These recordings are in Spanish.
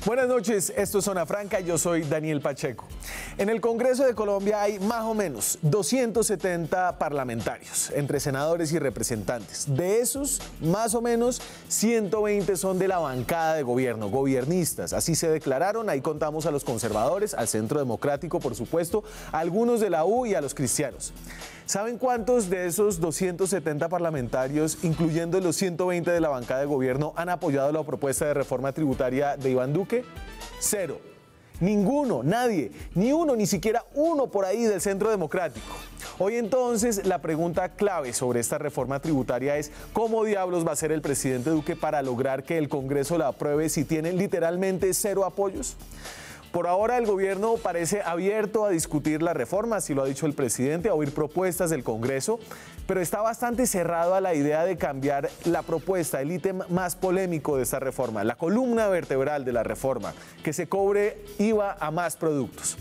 Buenas noches, esto es Zona Franca, yo soy Daniel Pacheco. En el Congreso de Colombia hay más o menos 270 parlamentarios, entre senadores y representantes. De esos, más o menos 120 son de la bancada de gobierno, gobiernistas. Así se declararon, ahí contamos a los conservadores, al Centro Democrático, por supuesto, a algunos de la U y a los cristianos. ¿Saben cuántos de esos 270 parlamentarios, incluyendo los 120 de la bancada de gobierno, han apoyado la propuesta de reforma tributaria de Iván Duque? Cero. Ninguno, nadie, ni uno, ni siquiera uno por ahí del Centro Democrático. Hoy entonces la pregunta clave sobre esta reforma tributaria es ¿cómo diablos va a ser el presidente Duque para lograr que el Congreso la apruebe si tienen literalmente cero apoyos? Por ahora el gobierno parece abierto a discutir la reforma, así lo ha dicho el presidente, a oír propuestas del Congreso, pero está bastante cerrado a la idea de cambiar la propuesta, el ítem más polémico de esta reforma, la columna vertebral de la reforma, que se cobre IVA a más productos.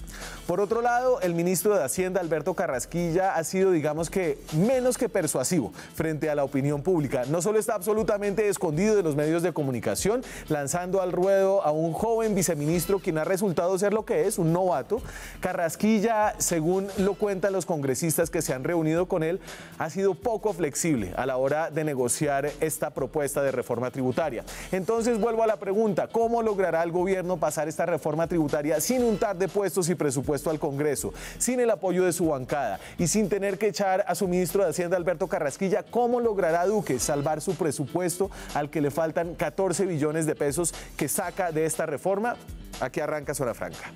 Por otro lado, el ministro de Hacienda, Alberto Carrasquilla, ha sido, digamos que, menos que persuasivo frente a la opinión pública. No solo está absolutamente escondido de los medios de comunicación, lanzando al ruedo a un joven viceministro quien ha resultado ser lo que es, un novato. Carrasquilla, según lo cuentan los congresistas que se han reunido con él, ha sido poco flexible a la hora de negociar esta propuesta de reforma tributaria. Entonces vuelvo a la pregunta, ¿cómo logrará el gobierno pasar esta reforma tributaria sin untar de puestos y presupuesto al Congreso, sin el apoyo de su bancada y sin tener que echar a su ministro de Hacienda, Alberto Carrasquilla? ¿Cómo logrará Duque salvar su presupuesto al que le faltan 14 billones de pesos que saca de esta reforma? Aquí arranca Zona Franca.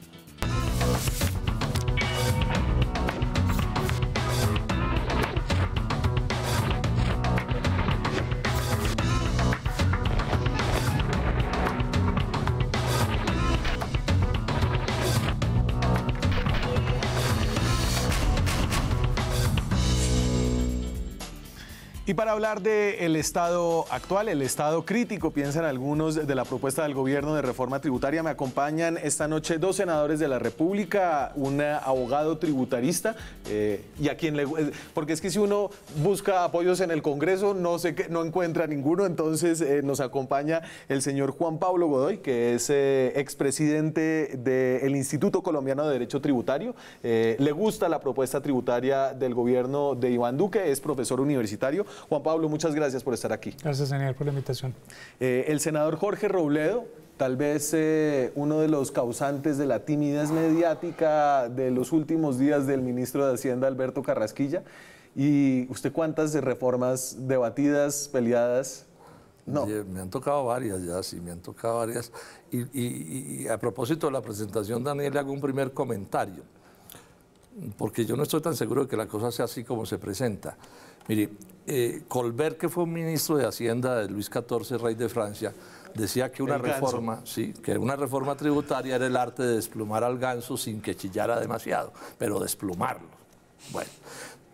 Y para hablar del estado actual, el estado crítico, piensan algunos, de la propuesta del gobierno de reforma tributaria, me acompañan esta noche dos senadores de la República, un abogado tributarista, y a quien porque es que si uno busca apoyos en el Congreso, no encuentra ninguno. Entonces nos acompaña el señor Juan Pablo Godoy, que es expresidente del Instituto Colombiano de Derecho Tributario. Le gusta la propuesta tributaria del gobierno de Iván Duque, es profesor universitario. Juan Pablo, muchas gracias por estar aquí. Gracias, Daniel, por la invitación. El senador Jorge Robledo, tal vez uno de los causantes de la timidez mediática de los últimos días del ministro de Hacienda, Alberto Carrasquilla. ¿Y usted cuántas reformas debatidas, peleadas? No. Me han tocado varias ya, sí, me han tocado varias. Y a propósito de la presentación, Daniel, le hago un primer comentario, porque yo no estoy tan seguro de que la cosa sea así como se presenta. Mire, Colbert, que fue un ministro de Hacienda de Luis XIV, rey de Francia, decía que una reforma, sí, que una reforma tributaria era el arte de desplumar al ganso sin que chillara demasiado, pero desplumarlo. Bueno,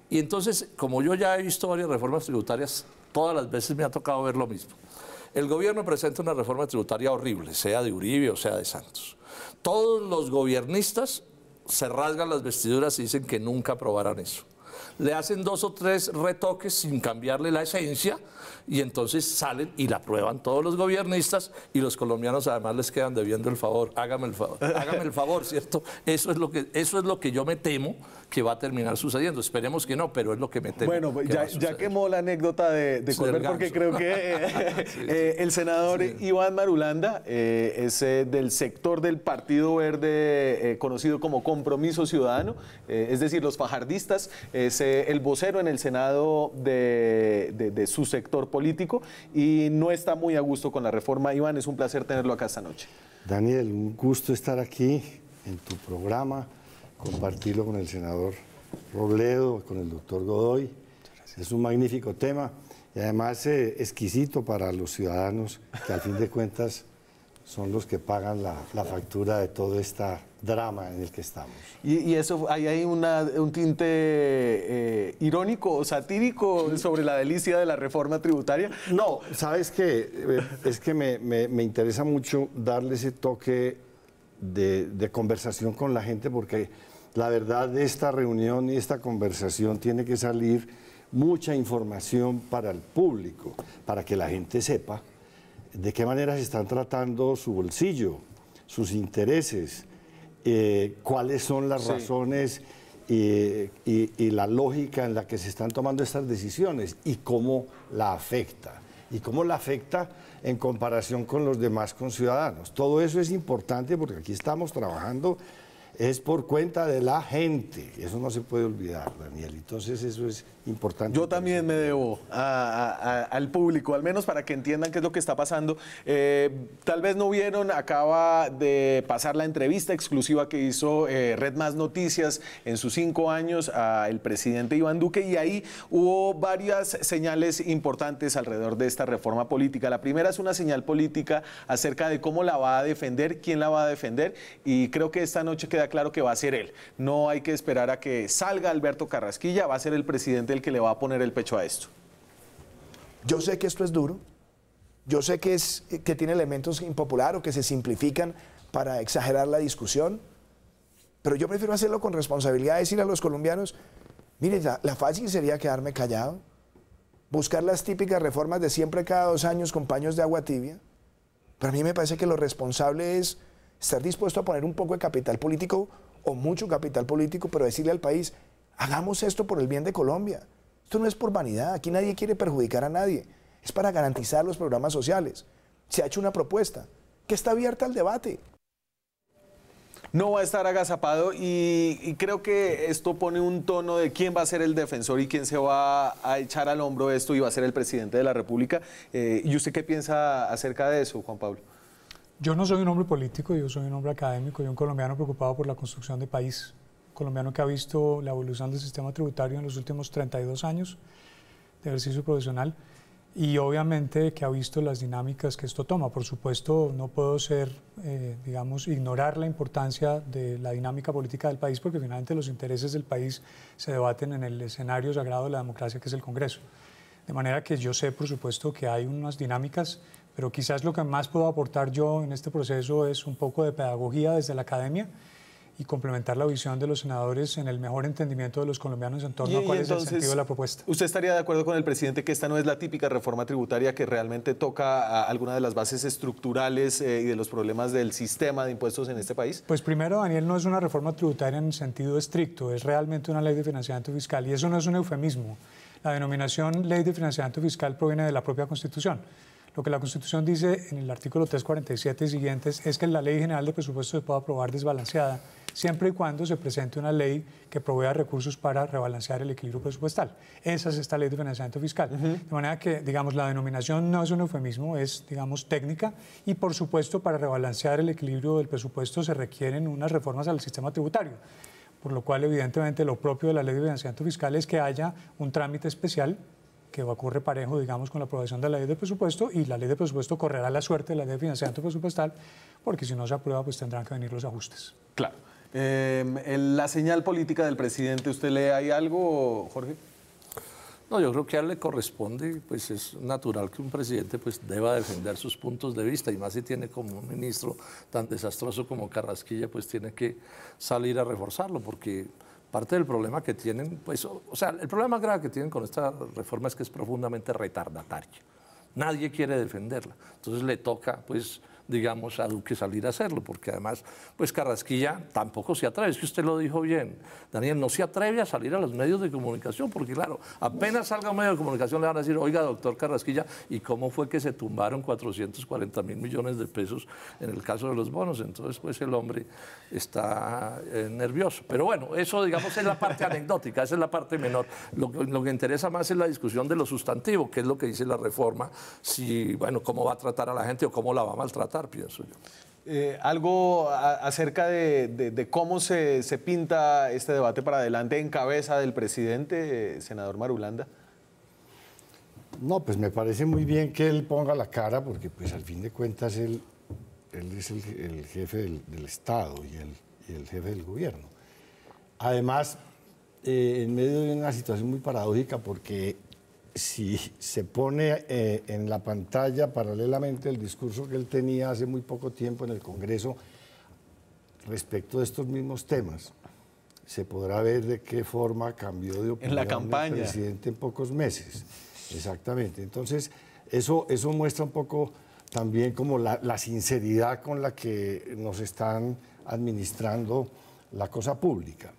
y entonces, como yo ya he visto varias reformas tributarias, todas las veces me ha tocado ver lo mismo. El gobierno presenta una reforma tributaria horrible, sea de Uribe o sea de Santos. Todos los gobiernistas se rasgan las vestiduras y dicen que nunca aprobarán eso. Le hacen 2 o 3 retoques sin cambiarle la esencia y entonces salen y la aprueban todos los gobiernistas y los colombianos además les quedan debiendo el favor. Hágame el favor, ¿cierto? Eso es lo que yo me temo que va a terminar sucediendo. Esperemos que no, pero es lo que me temo. Bueno, ya quemó la anécdota de Colbert, porque creo que el senador Iván Marulanda es del sector del Partido Verde conocido como Compromiso Ciudadano, es decir, los fajardistas, es el vocero en el Senado de su sector político y no está muy a gusto con la reforma. Iván, es un placer tenerlo acá esta noche. Daniel, un gusto estar aquí en tu programa, compartirlo con el senador Robledo, con el doctor Godoy. Es un magnífico tema y además exquisito para los ciudadanos que al fin de cuentas son los que pagan la factura de todo este drama en el que estamos. Y eso, hay un tinte irónico o satírico sobre la delicia de la reforma tributaria. No, ¿sabes qué? Es que me interesa mucho darle ese toque de conversación con la gente, porque la verdad de esta reunión y esta conversación tiene que salir mucha información para el público, para que la gente sepa de qué manera se están tratando su bolsillo, sus intereses, cuáles son las razones y la lógica en la que se están tomando estas decisiones y cómo la afecta. Y cómo la afecta en comparación con los demás conciudadanos. Todo eso es importante porque aquí estamos trabajando, es por cuenta de la gente. Eso no se puede olvidar, Daniel. Entonces eso es importante. Yo también me debo al público, al menos para que entiendan qué es lo que está pasando. Tal vez no vieron, acaba de pasar la entrevista exclusiva que hizo Red Más Noticias en sus 5 años al presidente Iván Duque, y ahí hubo varias señales importantes alrededor de esta reforma política. La primera es una señal política acerca de cómo la va a defender, quién la va a defender, y creo que esta noche queda claro que va a ser él. No hay que esperar a que salga Alberto Carrasquilla, va a ser el presidente el que le va a poner el pecho a esto. Yo sé que esto es duro, yo sé que tiene elementos impopulares o que se simplifican para exagerar la discusión, pero yo prefiero hacerlo con responsabilidad, decirle a los colombianos, mire, la fácil sería quedarme callado, buscar las típicas reformas de siempre cada 2 años con paños de agua tibia, pero a mí me parece que lo responsable es estar dispuesto a poner un poco de capital político o mucho capital político, pero decirle al país, hagamos esto por el bien de Colombia. Esto no es por vanidad, aquí nadie quiere perjudicar a nadie, es para garantizar los programas sociales. Se ha hecho una propuesta que está abierta al debate. No va a estar agazapado y creo que esto pone un tono de quién va a ser el defensor y quién se va a echar al hombro esto y va a ser el presidente de la República. ¿Y usted qué piensa acerca de eso, Juan Pablo? Yo no soy un hombre político, yo soy un hombre académico y un colombiano preocupado por la construcción de país. Un colombiano que ha visto la evolución del sistema tributario en los últimos 32 años de ejercicio profesional y obviamente que ha visto las dinámicas que esto toma. Por supuesto, no puedo ignorar la importancia de la dinámica política del país porque finalmente los intereses del país se debaten en el escenario sagrado de la democracia que es el Congreso. De manera que yo sé, por supuesto, que hay unas dinámicas, pero quizás lo que más puedo aportar yo en este proceso es un poco de pedagogía desde la academia y complementar la visión de los senadores en el mejor entendimiento de los colombianos en torno a cuál es el sentido de la propuesta. ¿Usted estaría de acuerdo con el presidente que esta no es la típica reforma tributaria que realmente toca alguna de las bases estructurales y de los problemas del sistema de impuestos en este país? Pues primero, Daniel, no es una reforma tributaria en sentido estricto, es realmente una ley de financiamiento fiscal y eso no es un eufemismo. La denominación ley de financiamiento fiscal proviene de la propia Constitución. Lo que la Constitución dice en el artículo 347 y siguientes es que la Ley General de Presupuestos se puede aprobar desbalanceada siempre y cuando se presente una ley que provea recursos para rebalancear el equilibrio presupuestal. Esa es esta Ley de Financiamiento Fiscal. De manera que, digamos, la denominación no es un eufemismo, es, digamos, técnica y, por supuesto, para rebalancear el equilibrio del presupuesto se requieren unas reformas al sistema tributario. Por lo cual, evidentemente, lo propio de la Ley de Financiamiento Fiscal es que haya un trámite especial que ocurre parejo, digamos, con la aprobación de la ley de presupuesto y la ley de presupuesto correrá la suerte de la ley de financiamiento presupuestal porque si no se aprueba, pues tendrán que venir los ajustes. Claro. La señal política del presidente, ¿usted lee ahí algo, Jorge? No, yo creo que a él le corresponde, pues es natural que un presidente pues deba defender sus puntos de vista y más si tiene como un ministro tan desastroso como Carrasquilla, pues tiene que salir a reforzarlo porque parte del problema que tienen, pues, o sea, el problema más grave que tienen con esta reforma es que es profundamente retardataria. Nadie quiere defenderla, entonces le toca, pues, digamos, a Duque salir a hacerlo, porque además, pues Carrasquilla tampoco se atreve, es que usted lo dijo bien, Daniel, no se atreve a salir a los medios de comunicación, porque claro, apenas salga un medio de comunicación le van a decir, oiga, doctor Carrasquilla, ¿y cómo fue que se tumbaron 440.000 millones de pesos en el caso de los bonos? Entonces, pues el hombre está nervioso. Pero bueno, eso, digamos, es la parte anecdótica, esa es la parte menor. Lo que interesa más es la discusión de lo sustantivo, que es lo que dice la reforma, si, bueno, cómo va a tratar a la gente o cómo la va a maltratar, pienso yo. Algo acerca de cómo se pinta este debate para adelante en cabeza del presidente, senador Marulanda. No, pues me parece muy bien que él ponga la cara porque pues al fin de cuentas él es el jefe del Estado y el jefe del gobierno. Además, en medio de una situación muy paradójica porque si se pone en la pantalla paralelamente el discurso que él tenía hace muy poco tiempo en el Congreso respecto de estos mismos temas, se podrá ver de qué forma cambió de opinión en la campaña el presidente en pocos meses. Exactamente. Entonces, eso muestra un poco también como la sinceridad con la que nos están administrando la cosa pública.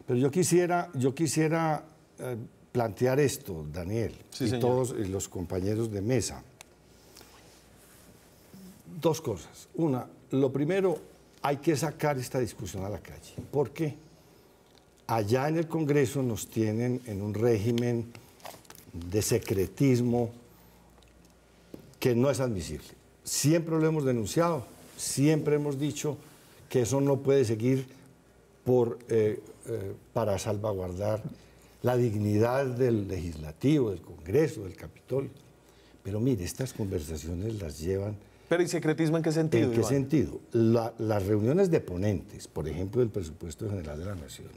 Pero yo quisiera plantear esto, Daniel, Sí, y señor. todos los compañeros de mesa. Dos cosas. Una, lo primero, hay que sacar esta discusión a la calle. ¿Por qué? Allá en el Congreso nos tienen en un régimen de secretismo que no es admisible. Siempre lo hemos denunciado, siempre hemos dicho que eso no puede seguir para salvaguardar la dignidad del legislativo, del Congreso, del Capitolio. Pero mire, estas conversaciones las llevan... Pero ¿y secretismo en qué sentido, ¿En qué Iván? sentido? Las reuniones de ponentes, por ejemplo, del Presupuesto General de la Nación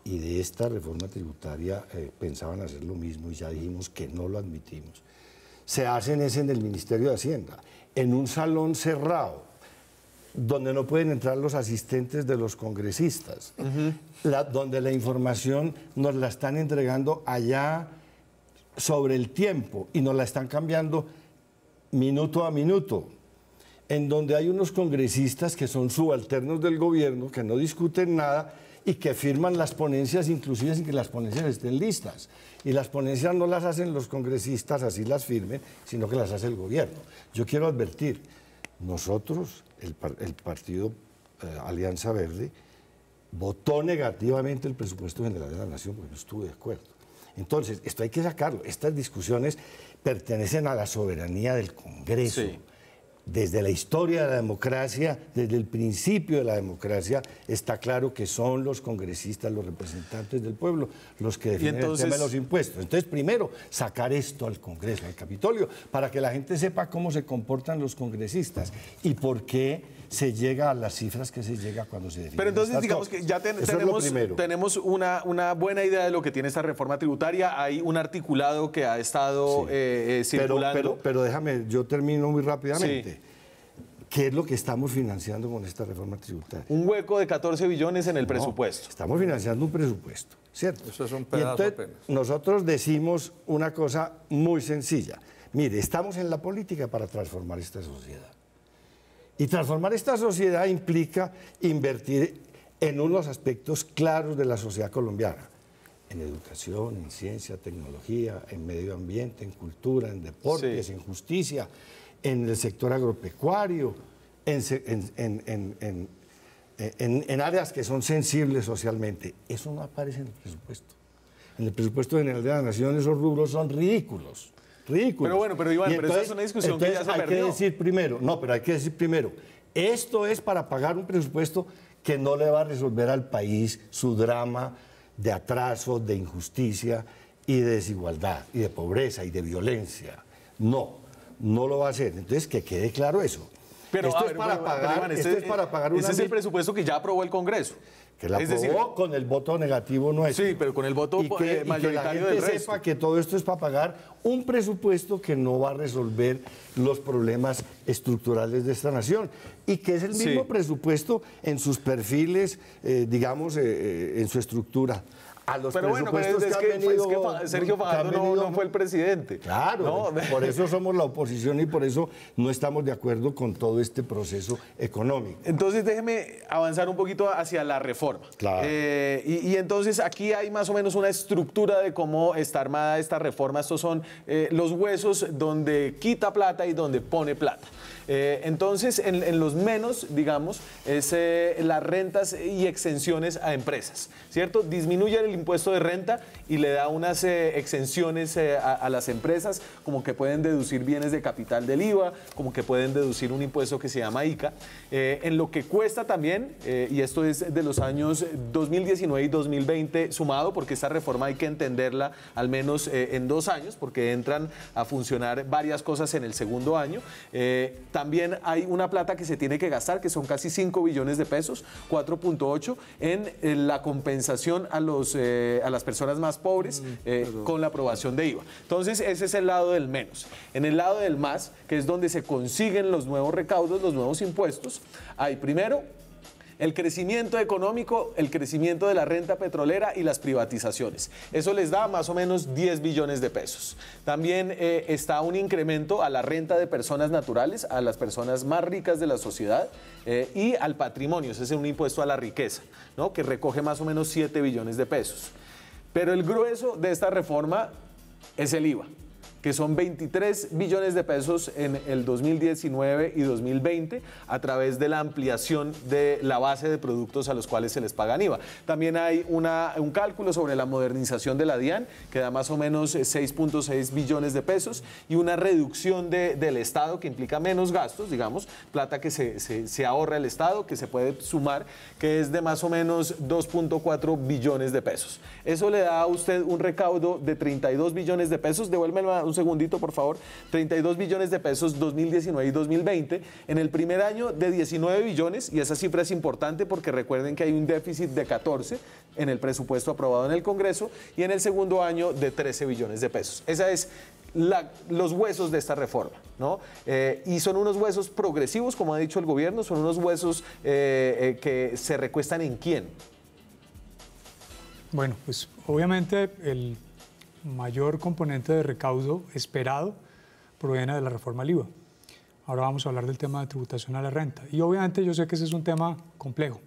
y de esta reforma tributaria, pensaban hacer lo mismo y ya dijimos que no lo admitimos. Se hacen es en el Ministerio de Hacienda, en un salón cerrado, donde no pueden entrar los asistentes de los congresistas, donde la información nos la están entregando allá sobre el tiempo y nos la están cambiando minuto a minuto, en donde hay unos congresistas que son subalternos del gobierno, que no discuten nada y que firman las ponencias inclusive sin que las ponencias estén listas. Y las ponencias no las hacen los congresistas, así las firmen, sino que las hace el gobierno. Yo quiero advertir, nosotros, el partido Alianza Verde, votó negativamente el presupuesto general de la Nación porque no estuvo de acuerdo. Entonces, esto hay que sacarlo. Estas discusiones pertenecen a la soberanía del Congreso. Sí. Desde la historia de la democracia, desde el principio de la democracia, está claro que son los congresistas, los representantes del pueblo, los que definen el tema de los impuestos. Entonces, primero, sacar esto al Congreso, al Capitolio, para que la gente sepa cómo se comportan los congresistas y por qué se llega a las cifras que se llega cuando se definen. Pero entonces estas digamos cosas. que ya tenemos una buena idea de lo que tiene esta reforma tributaria. Hay un articulado que ha estado circulando. Pero déjame, yo termino muy rápidamente. Sí. ¿Qué es lo que estamos financiando con esta reforma tributaria? Un hueco de 14 billones en el presupuesto. Estamos financiando un presupuesto, ¿cierto? Eso es un pedazo y entonces, apenas. Nosotros decimos una cosa muy sencilla. Mire, estamos en la política para transformar esta sociedad. Y transformar esta sociedad implica invertir en unos aspectos claros de la sociedad colombiana. En educación, en ciencia, tecnología, en medio ambiente, en cultura, en deportes, en justicia, en el sector agropecuario, en áreas que son sensibles socialmente. Eso no aparece en el presupuesto. En el presupuesto general de la Nación esos rubros son ridículos. Ridículos. Pero bueno, pero Iván, pero esa es una discusión que ya se perdió. Hay que decir primero, esto es para pagar un presupuesto que no le va a resolver al país su drama de atraso, de injusticia y de desigualdad, y de pobreza y de violencia. No lo va a hacer. Entonces, que quede claro eso. Pero esto es para pagar una... Ese es el presupuesto que ya aprobó el Congreso. Que la aprobó con el voto negativo nuestro. Sí, pero con el voto mayoritario que la gente del resto. sepa que todo esto es para pagar un presupuesto que no va a resolver los problemas estructurales de esta nación y que es el mismo presupuesto en sus perfiles, digamos, en su estructura. A los presupuestos que han venido, Sergio Fajardo no fue el presidente. Claro, ¿no? Por eso somos la oposición y por eso no estamos de acuerdo con todo este proceso económico. Entonces déjeme avanzar un poquito hacia la reforma. Claro. Y entonces aquí hay más o menos una estructura de cómo está armada esta reforma. Estos son los huesos donde quita plata y donde pone plata. Entonces, en los menos, digamos, es las rentas y exenciones a empresas, ¿cierto? Disminuye el impuesto de renta y le da unas exenciones a las empresas, como que pueden deducir bienes de capital del IVA, como que pueden deducir un impuesto que se llama ICA. En lo que cuesta también, y esto es de los años 2019 y 2020 sumado, porque esta reforma hay que entenderla al menos en 2 años, porque entran a funcionar varias cosas en el segundo año. También hay una plata que se tiene que gastar, que son casi 5 billones de pesos, 4.8, en la compensación a las personas más pobres con la aprobación de IVA. Entonces, ese es el lado del menos. En el lado del más, que es donde se consiguen los nuevos recaudos, los nuevos impuestos, hay primero el crecimiento económico, el crecimiento de la renta petrolera y las privatizaciones. Eso les da más o menos 10 billones de pesos. También está un incremento a la renta de personas naturales, a las personas más ricas de la sociedad y al patrimonio, ese es un impuesto a la riqueza, ¿no? Que recoge más o menos 7 billones de pesos. Pero el grueso de esta reforma es el IVA, que son 23 billones de pesos en el 2019 y 2020 a través de la ampliación de la base de productos a los cuales se les pagan IVA. También hay un cálculo sobre la modernización de la DIAN que da más o menos 6.6 billones de pesos y una reducción del Estado que implica menos gastos, digamos, plata que se ahorra el Estado, que se puede sumar, que es de más o menos 2.4 billones de pesos. Eso le da a usted un recaudo de 32 billones de pesos. Devuélveme un segundito, por favor. 32 billones de pesos 2019 y 2020. En el primer año de 19 billones, y esa cifra es importante porque recuerden que hay un déficit de 14 en el presupuesto aprobado en el Congreso, y en el segundo año de 13 billones de pesos. Esa es los huesos de esta reforma, ¿no? Y son unos huesos progresivos, como ha dicho el gobierno, son unos huesos que se recuestan ¿en quién? Bueno, pues obviamente el mayor componente de recaudo esperado proviene de la reforma al IVA. Ahora vamos a hablar del tema de tributación a la renta. Y obviamente yo sé que ese es un tema complejo.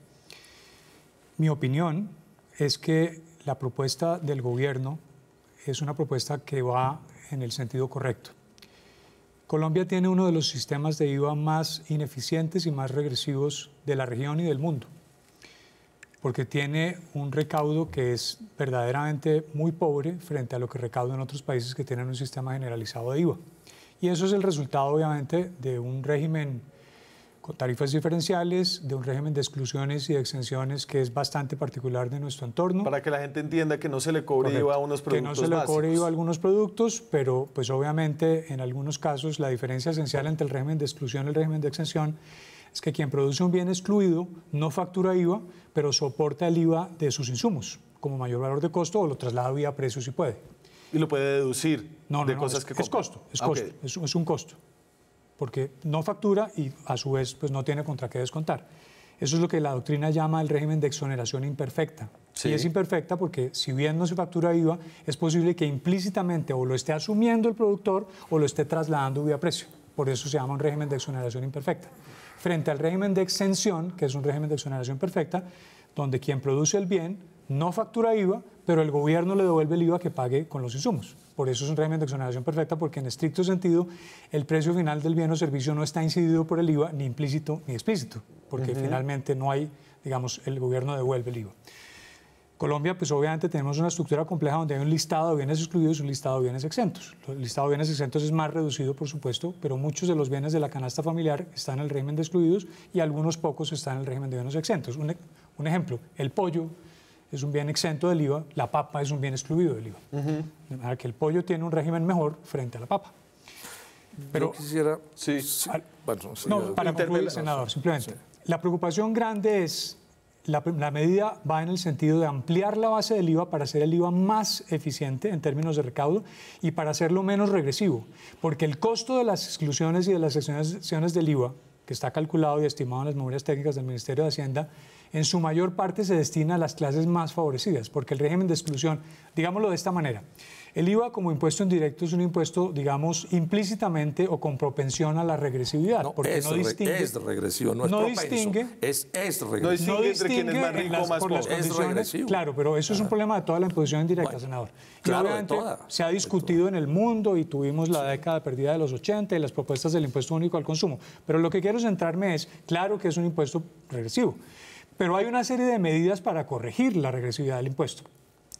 Mi opinión es que la propuesta del gobierno es una propuesta que va en el sentido correcto. Colombia tiene uno de los sistemas de IVA más ineficientes y más regresivos de la región y del mundo, porque tiene un recaudo que es verdaderamente muy pobre frente a lo que recauda en otros países que tienen un sistema generalizado de IVA. Y eso es el resultado, obviamente, de un régimen con tarifas diferenciales, de un régimen de exclusiones y de exenciones que es bastante particular de nuestro entorno. Para que la gente entienda que no se le cobre IVA a unos productos básicos. Que no se le cobre IVA a algunos productos, pero pues obviamente en algunos casos la diferencia esencial entre el régimen de exclusión y el régimen de exención es que quien produce un bien excluido no factura IVA, pero soporta el IVA de sus insumos como mayor valor de costo o lo traslada vía precio si puede. ¿Y lo puede deducir de cosas que compra? Es costo, es un costo, porque no factura y a su vez pues no tiene contra qué descontar. Eso es lo que la doctrina llama el régimen de exoneración imperfecta. Sí. Y es imperfecta porque si bien no se factura IVA, es posible que implícitamente o lo esté asumiendo el productor o lo esté trasladando vía precio. Por eso se llama un régimen de exoneración imperfecta. Frente al régimen de exención, que es un régimen de exoneración perfecta, donde quien produce el bien no factura IVA, pero el gobierno le devuelve el IVA que pague con los insumos. Por eso es un régimen de exoneración perfecta, porque en estricto sentido el precio final del bien o servicio no está incidido por el IVA, ni implícito ni explícito, porque finalmente no hay, digamos, el gobierno devuelve el IVA. Colombia, pues obviamente tenemos una estructura compleja donde hay un listado de bienes excluidos y un listado de bienes exentos. El listado de bienes exentos es más reducido, por supuesto, pero muchos de los bienes de la canasta familiar están en el régimen de excluidos y algunos pocos están en el régimen de bienes exentos. Un ejemplo, el pollo es un bien exento del IVA, la papa es un bien excluido del IVA. De manera que el pollo tiene un régimen mejor frente a la papa. Pero yo quisiera... Para concluir, senador, simplemente. Sí. La preocupación grande es... La medida va en el sentido de ampliar la base del IVA para hacer el IVA más eficiente en términos de recaudo y para hacerlo menos regresivo, porque el costo de las exclusiones y de las exenciones del IVA, que está calculado y estimado en las memorias técnicas del Ministerio de Hacienda, en su mayor parte se destina a las clases más favorecidas, porque el régimen de exclusión, digámoslo de esta manera, el IVA como impuesto indirecto es un impuesto, digamos, implícitamente o con propensión a la regresividad. No, porque es, no distingue, es regresivo, no es propenso. Distingue, es regresivo. No distingue entre quien es más rico o más pobre. Es regresivo. Claro, pero eso es un problema de toda la imposición indirecta, senador. Y claro, obviamente se ha discutido en el mundo y tuvimos la década perdida de los 80 y las propuestas del impuesto único al consumo. Pero lo que quiero centrarme es, claro que es un impuesto regresivo, pero hay una serie de medidas para corregir la regresividad del impuesto.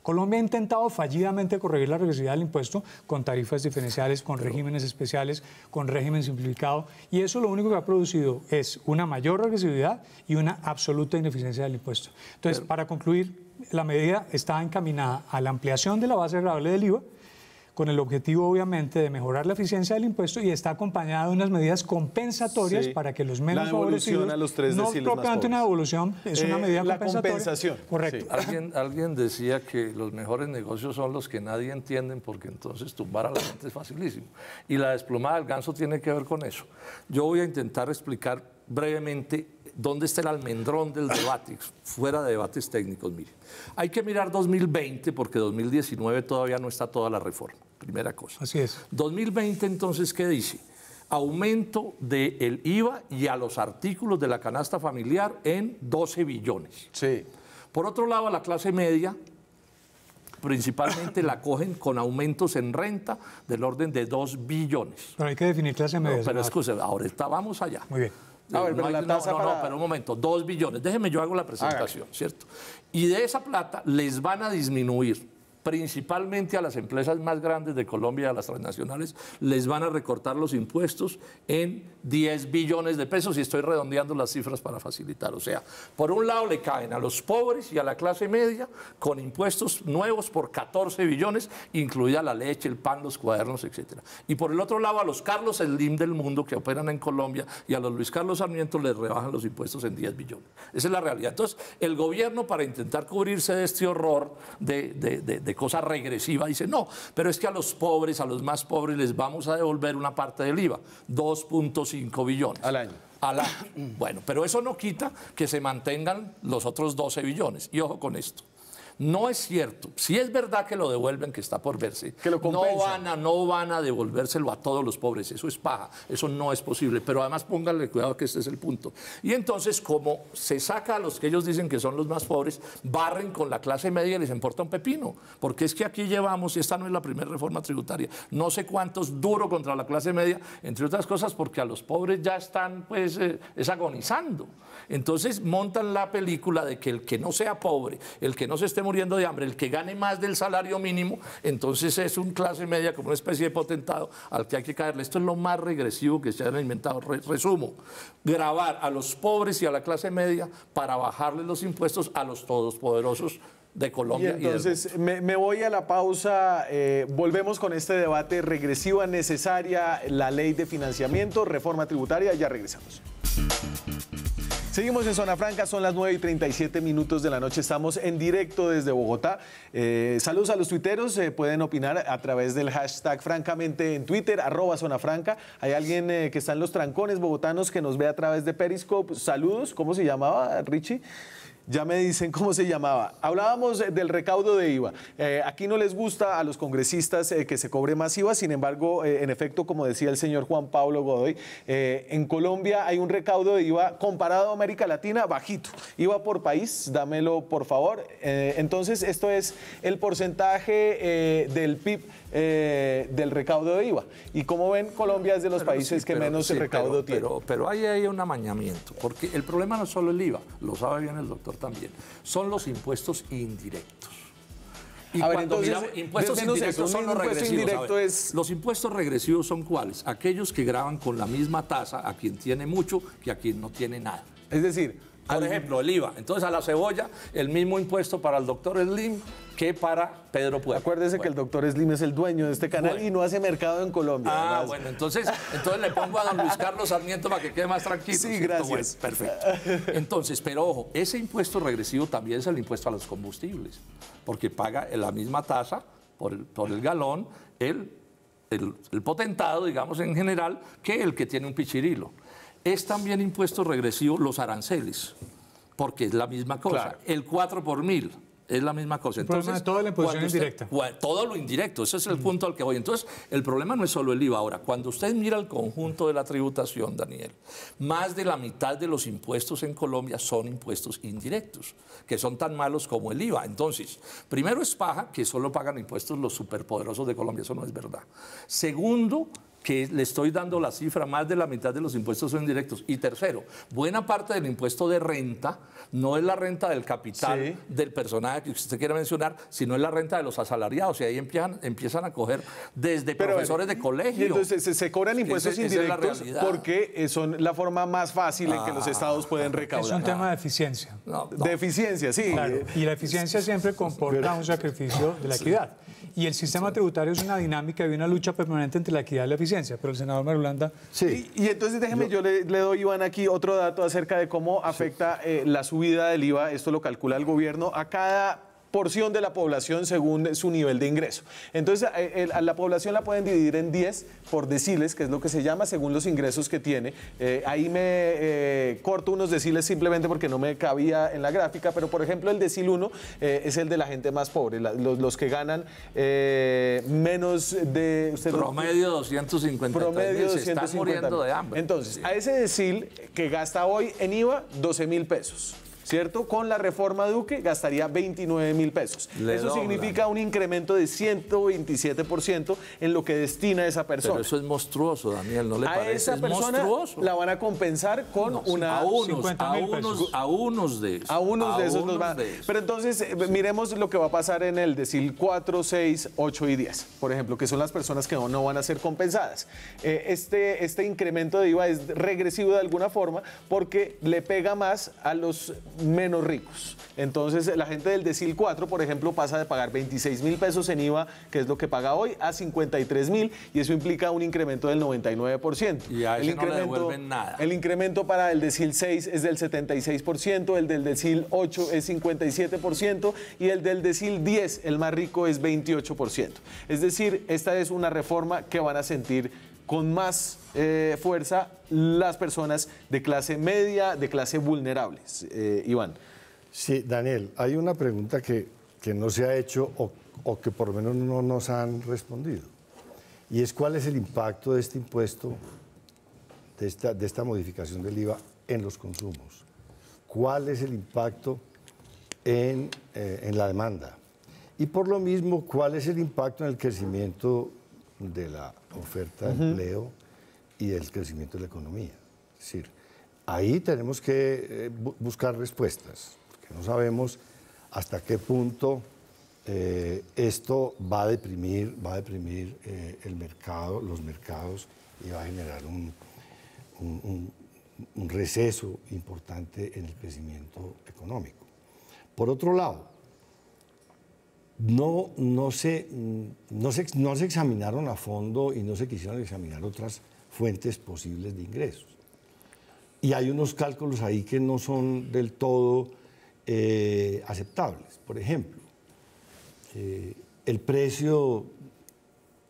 Colombia ha intentado fallidamente corregir la regresividad del impuesto con tarifas diferenciales, con regímenes especiales, con régimen simplificado, y eso lo único que ha producido es una mayor regresividad y una absoluta ineficiencia del impuesto. Entonces, para concluir, la medida está encaminada a la ampliación de la base gravable del IVA, con el objetivo, obviamente, de mejorar la eficiencia del impuesto y está acompañada de unas medidas compensatorias para que los menos favorecidos, a los 3 no propiamente una devolución, es una medida compensatoria. Compensación. Correcto. Sí. Alguien decía que los mejores negocios son los que nadie entiende, porque entonces tumbar a la gente es facilísimo. Y la desplomada del ganso tiene que ver con eso. Yo voy a intentar explicar brevemente ¿Dónde está el almendrón del debate? Fuera de debates técnicos, mire. Hay que mirar 2020 porque 2019 todavía no está toda la reforma, primera cosa. Así es. 2020, entonces, ¿qué dice? Aumento del IVA y a los artículos de la canasta familiar en 12 billones. Sí. Por otro lado, a la clase media, principalmente la cogen con aumentos en renta del orden de 2 billones. Pero hay que definir clase media. No, pero escúcheme, ahorita vamos allá. Muy bien. A ver, pero la tasa para... pero un momento, 2 billones. Déjeme, yo hago la presentación, ¿cierto? Y de esa plata les van a disminuir, principalmente a las empresas más grandes de Colombia, a las transnacionales, les van a recortar los impuestos en 10 billones de pesos, y estoy redondeando las cifras para facilitar. O sea, por un lado le caen a los pobres y a la clase media con impuestos nuevos por 14 billones, incluida la leche, el pan, los cuadernos, etc. Y por el otro lado a los Carlos Slim del mundo que operan en Colombia y a los Luis Carlos Sarmiento les rebajan los impuestos en 10 billones. Esa es la realidad. Entonces, el gobierno, para intentar cubrirse de este horror de cosa regresiva, dice, no, pero es que a los pobres, a los más pobres, les vamos a devolver una parte del IVA, 2.5 billones. Al año. Al año. Bueno, pero eso no quita que se mantengan los otros 12 billones. Y ojo con esto. No es cierto. Si es verdad que lo devuelven, que está por verse, que lo compensan. no van a devolvérselo a todos los pobres. Eso es paja. Eso no es posible. Pero además pónganle cuidado que este es el punto. Y entonces, como se saca a los que ellos dicen que son los más pobres, barren con la clase media y les importa un pepino. Porque es que aquí llevamos, y esta no es la primera reforma tributaria, no sé cuántos duro contra la clase media, entre otras cosas porque a los pobres ya están, pues, agonizando. Entonces montan la película de que el que no sea pobre, el que no se esté muriendo de hambre, el que gane más del salario mínimo, entonces es un clase media como una especie de potentado al que hay que caerle. Esto es lo más regresivo que se han inventado. Resumo, gravar a los pobres y a la clase media para bajarle los impuestos a los todopoderosos de Colombia. Y entonces me voy a la pausa, volvemos con este debate: regresiva, necesaria, la ley de financiamiento, reforma tributaria, ya regresamos. Seguimos en Zona Franca, son las 9:37 de la noche, estamos en directo desde Bogotá. Saludos a los tuiteros, pueden opinar a través del hashtag francamente en Twitter, @zonafranca. Hay alguien que está en los trancones bogotanos que nos ve a través de Periscope. Saludos, ¿cómo se llamaba, Richie? Ya me dicen cómo se llamaba. Hablábamos del recaudo de IVA. Aquí no les gusta a los congresistas que se cobre más IVA, sin embargo, en efecto, como decía el señor Juan Pablo Godoy, en Colombia hay un recaudo de IVA comparado a América Latina bajito. IVA por país, dámelo por favor. Entonces, esto es el porcentaje del PIB del recaudo de IVA. Y como ven, Colombia es de los países que menos recaudo tiene. Pero ahí hay un amañamiento, porque el problema no es solo el IVA, lo sabe bien el doctor también, son los impuestos indirectos. Y a ver, cuando entonces, miramos impuestos indirectos son los regresivos. Los impuestos regresivos son ¿cuáles? Aquellos que graban con la misma tasa a quien tiene mucho que a quien no tiene nada. Es decir, por ejemplo, el IVA. Entonces, a la cebolla, el mismo impuesto para el doctor Slim que para Pedro Puebla. Acuérdese que el doctor Slim es el dueño de este canal y no hace mercado en Colombia. Ah, además. bueno, entonces le pongo a don Luis Carlos Sarmiento para que quede más tranquilo. Sí, ¿cierto? gracias. Bueno, perfecto. Entonces, pero ojo, ese impuesto regresivo también es el impuesto a los combustibles, porque paga la misma tasa por el galón el potentado, digamos, en general, que el que tiene un pichirilo. Es también impuesto regresivo los aranceles, porque es la misma cosa. Claro. El 4 por 1000 es la misma cosa. Entonces, toda la imposición indirecta. Todo lo indirecto, ese es el punto al que voy. Entonces, el problema no es solo el IVA. Ahora, cuando usted mira el conjunto de la tributación, Daniel, más de la mitad de los impuestos en Colombia son impuestos indirectos, que son tan malos como el IVA. Entonces, primero es paja que solo pagan impuestos los superpoderosos de Colombia, eso no es verdad. Segundo, que le estoy dando la cifra, más de la mitad de los impuestos son indirectos. Y tercero, buena parte del impuesto de renta no es la renta del capital del personaje que usted quiera mencionar, sino es la renta de los asalariados. Y ahí empiezan a coger desde profesores de colegio. Y entonces se cobran impuestos indirectos porque son la forma más fácil en que los estados pueden recaudar. Es un tema de eficiencia. De eficiencia, sí. Claro. Y la eficiencia siempre comporta un sacrificio de la equidad. Y el sistema tributario es una dinámica y una lucha permanente entre la equidad y la eficiencia. Pero el senador Marulanda... Sí. Y entonces déjeme, yo le doy, Iván, aquí otro dato acerca de cómo afecta la subida del IVA. Esto lo calcula el gobierno a cada porción de la población según su nivel de ingreso. Entonces, a la población la pueden dividir en 10 por deciles, que es lo que se llama, según los ingresos que tiene. Ahí me corto unos deciles simplemente porque no me cabía en la gráfica, pero por ejemplo el decil 1 es el de la gente más pobre, los que ganan menos de... Promedio 253 promedio se están muriendo de hambre. Entonces, a ese decil que gasta hoy en IVA 12.000 pesos. ¿Cierto? Con la reforma Duque gastaría 29.000 pesos. Eso significa un incremento de 127% en lo que destina esa persona. Pero eso es monstruoso, Daniel, ¿no le parece? A esa persona monstruoso. la van a compensar con una... A unos de esos. A unos de esos nos van. Pero entonces, miremos lo que va a pasar en el decil 4, 6, 8 y 10, por ejemplo, que son las personas que no van a ser compensadas. Este incremento de IVA es regresivo de alguna forma porque le pega más a los menos ricos. Entonces, la gente del decil 4, por ejemplo, pasa de pagar 26.000 pesos en IVA, que es lo que paga hoy, a 53.000, y eso implica un incremento del 99%. Y a ese no le devuelven nada. El incremento para el decil 6 es del 76%, el del decil 8 es 57%, y el del decil 10, el más rico, es 28%. Es decir, esta es una reforma que van a sentir con más fuerza las personas de clase media, de clase vulnerables. Iván. Sí, Daniel, hay una pregunta que no se ha hecho o que por lo menos no nos han respondido. Y es cuál es el impacto de este impuesto, de esta modificación del IVA en los consumos. ¿Cuál es el impacto en la demanda? Y por lo mismo, ¿cuál es el impacto en el crecimiento de la oferta de empleo y del crecimiento de la economía? Es decir, ahí tenemos que buscar respuestas, porque no sabemos hasta qué punto esto va a deprimir el mercado, los mercados, y va a generar un receso importante en el crecimiento económico. Por otro lado, no se examinaron a fondo y no se quisieron examinar otras fuentes posibles de ingresos. Y hay unos cálculos ahí que no son del todo aceptables. Por ejemplo, el precio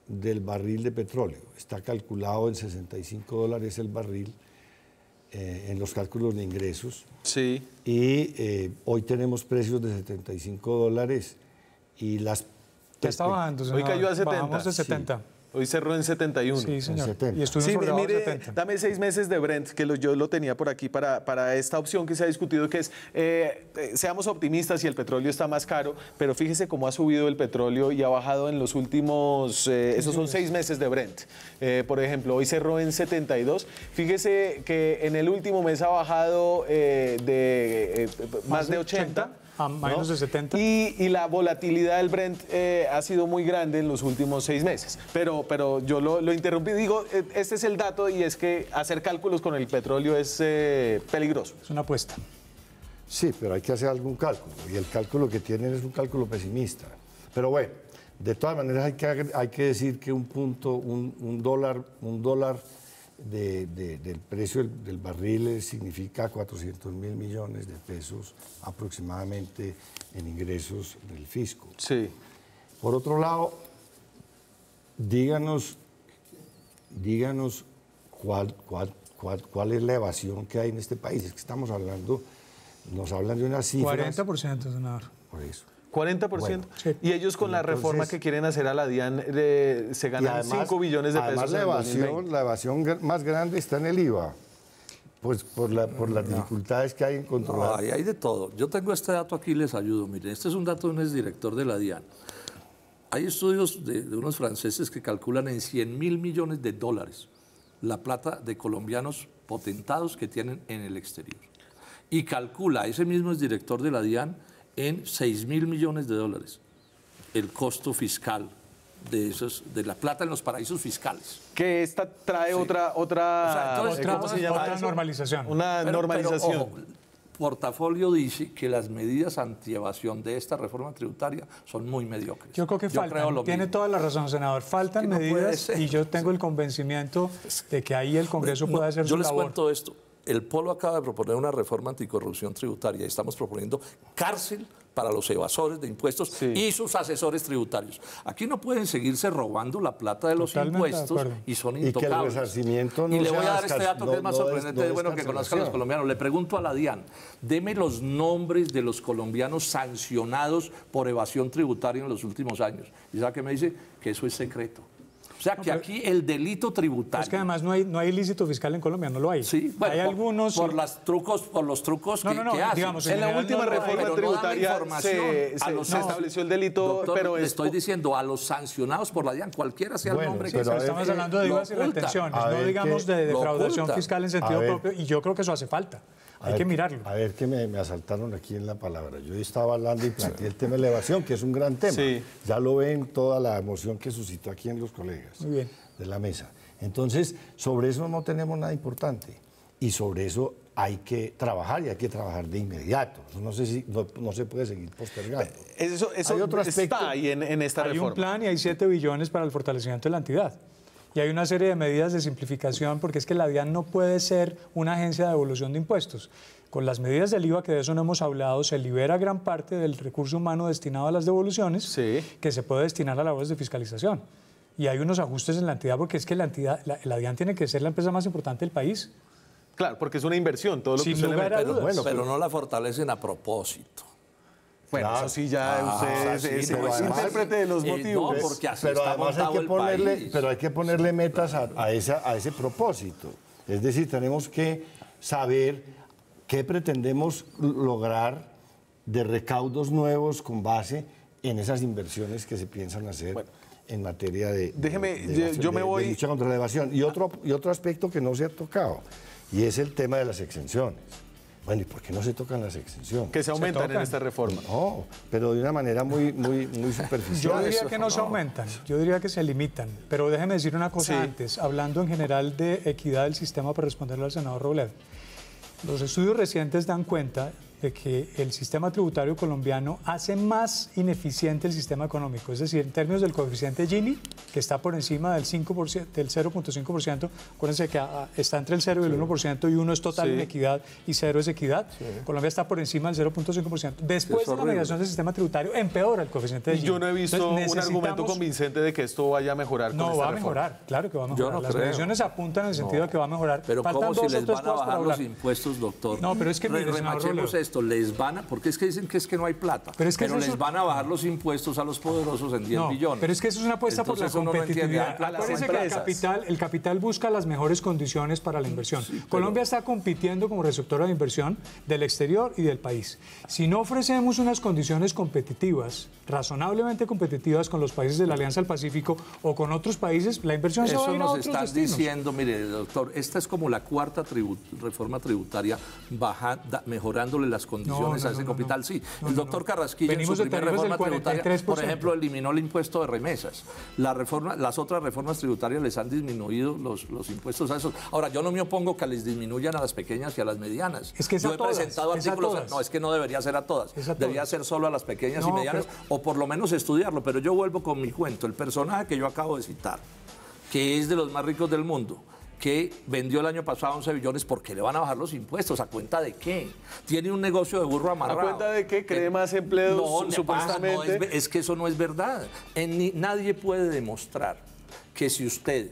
del barril de petróleo está calculado en $65 el barril en los cálculos de ingresos. Sí. Y hoy tenemos precios de $75 y las... Ya está bajando, senador. Hoy cayó a 70. Bajamos de 70. Sí. Hoy cerró en 71. Sí, señor. 70. Y estuvimos por debajo de 70. Dame 6 meses de Brent, que yo lo tenía por aquí para esta opción que se ha discutido, que es, seamos optimistas y el petróleo está más caro, pero fíjese cómo ha subido el petróleo y ha bajado en los últimos, esos son 6 meses de Brent. Por ejemplo, hoy cerró en 72. Fíjese que en el último mes ha bajado más de 80. A menos de 70. Y la volatilidad del Brent ha sido muy grande en los últimos 6 meses. Pero yo lo interrumpí. Digo, este es el dato y es que hacer cálculos con el petróleo es peligroso. Es una apuesta. Sí, pero hay que hacer algún cálculo. Y el cálculo que tienen es un cálculo pesimista. Pero bueno, de todas maneras hay que decir que un dólar del precio del barril significa 400.000 millones de pesos aproximadamente en ingresos del fisco. Sí. Por otro lado, díganos cuál es la evasión que hay en este país. Es que estamos hablando, nos hablan de unas cifras... 40%, senador. Por eso. 40%. Bueno, sí. Y ellos con la reforma que quieren hacer a la DIAN se ganan además, 5 billones de pesos. Además, la evasión más grande está en el IVA, pues por las dificultades que hay en controlar. No, hay de todo. Yo tengo este dato aquí y les ayudo. Miren, este es un dato de un exdirector de la DIAN. Hay estudios de unos franceses que calculan en 100.000 millones de dólares la plata de colombianos potentados que tienen en el exterior. Y calcula ese mismo exdirector de la DIAN en 6.000 millones de dólares el costo fiscal de la plata en los paraísos fiscales. Que esta trae otra ¿cómo se llama? Otra normalización. Una normalización. Pero, ojo, Portafolio dice que las medidas antievasión de esta reforma tributaria son muy mediocres. Yo creo que faltan. Tiene toda la razón, senador. Faltan medidas y yo tengo el convencimiento de que ahí el Congreso puede hacer su labor. Yo les cuento esto. el Polo acaba de proponer una reforma anticorrupción tributaria y estamos proponiendo cárcel para los evasores de impuestos y sus asesores tributarios. Aquí no pueden seguirse robando la plata de los impuestos y son intocables. Y que el resarcimiento no y le voy a dar sea este dato que es más sorprendente, es bueno que conozcan los colombianos. Le pregunto a la DIAN, deme los nombres de los colombianos sancionados por evasión tributaria en los últimos años. ¿Y sabe qué me dice? Que eso es secreto. O sea, que aquí el delito tributario... Es que además no hay ilícito fiscal en Colombia, no lo hay. Sí, bueno, hay algunos... Por los trucos que hacen. Digamos, en la última reforma tributaria se estableció el delito, doctor, pero le estoy diciendo a los sancionados por la DIAN, cualquiera sea el nombre que pero sea. Estamos hablando de IVAs y retenciones, no digamos de defraudación fiscal en sentido propio, y yo creo que eso hace falta. Hay que mirarlo. A ver, que me asaltaron aquí en la palabra. Yo estaba hablando y planteé el tema de la evasión, que es un gran tema. Sí. Ya lo ven toda la emoción que suscitó aquí en los colegas de la mesa. Entonces, sobre eso no tenemos nada importante. Y sobre eso hay que trabajar y hay que trabajar de inmediato. No sé si no se puede seguir postergando. Eso hay otro aspecto está ahí en esta reforma. Hay un plan y hay 7 billones para el fortalecimiento de la entidad. Y hay una serie de medidas de simplificación, porque es que la DIAN no puede ser una agencia de devolución de impuestos. Con las medidas del IVA, que de eso no hemos hablado, se libera gran parte del recurso humano destinado a las devoluciones, que se puede destinar a labores de fiscalización. Y hay unos ajustes en la entidad, porque es que la DIAN tiene que ser la empresa más importante del país. Claro, porque es una inversión, todo lo que usted le mete. Pero no la fortalecen a propósito. Bueno, claro. Eso sí ya usted es intérprete de los motivos. No, porque así pero está además hay que ponerle metas a ese propósito. Es decir, tenemos que saber qué pretendemos lograr de recaudos nuevos con base en esas inversiones que se piensan hacer en materia de lucha contra la evasión. Y otro aspecto que no se ha tocado, y es el tema de las exenciones. Bueno, ¿y por qué no se tocan las exenciones? Que se aumentan en esta reforma. No, pero de una manera muy superficial. Yo diría que no se aumentan, yo diría que se limitan. Pero déjeme decir una cosa antes, hablando en general de equidad del sistema para responderle al senador Robledo. Los estudios recientes dan cuenta de que el sistema tributario colombiano hace más ineficiente el sistema económico. Es decir, en términos del coeficiente Gini, que está por encima del 5%, del 0.5%, acuérdense que está entre el 0 y el 1%, y 1 es total inequidad y 0 es equidad. Colombia está por encima del 0.5%. Después de la mediación del sistema tributario, empeora el coeficiente de Gini. Yo no he visto un argumento convincente de que esto vaya a mejorar con esta reforma. No, va a mejorar, claro que va a mejorar. Las mediciones apuntan en el sentido de que va a mejorar. Pero ¿cómo si les van a bajar los impuestos, doctor? No, pero es que remachemos esto, les van a, porque es que dicen que no hay plata, pero les van a bajar los impuestos a los poderosos en 10 billones. Pero es que eso es una apuesta por la competitividad. Acuérdense que el capital busca las mejores condiciones para la inversión. Colombia está compitiendo como receptora de inversión del exterior y del país. Si no ofrecemos unas condiciones competitivas, razonablemente competitivas con los países de la Alianza del Pacífico o con otros países, la inversión se va a ir a otros destinos. Eso nos están diciendo, mire, doctor, esta es como la cuarta reforma tributaria, mejorándole las condiciones a ese capital. Sí, el doctor Carrasquilla en su primera reforma tributaria, por ejemplo, eliminó el impuesto de remesas. Las otras reformas tributarias les han disminuido los impuestos a esos. Ahora, yo no me opongo que les disminuyan a las pequeñas y a las medianas. Es que yo he presentado artículos. No, es que no debería ser a todas. Debería ser solo a las pequeñas y medianas, o por lo menos estudiarlo. Pero yo vuelvo con mi cuento. El personaje que yo acabo de citar, que es de los más ricos del mundo, que vendió el año pasado 11 billones, ¿por qué le van a bajar los impuestos? ¿A cuenta de qué? Tiene un negocio de burro amarrado. ¿A cuenta de qué? ¿Cree más empleos supuestamente? No, es que eso no es verdad. Nadie puede demostrar que si usted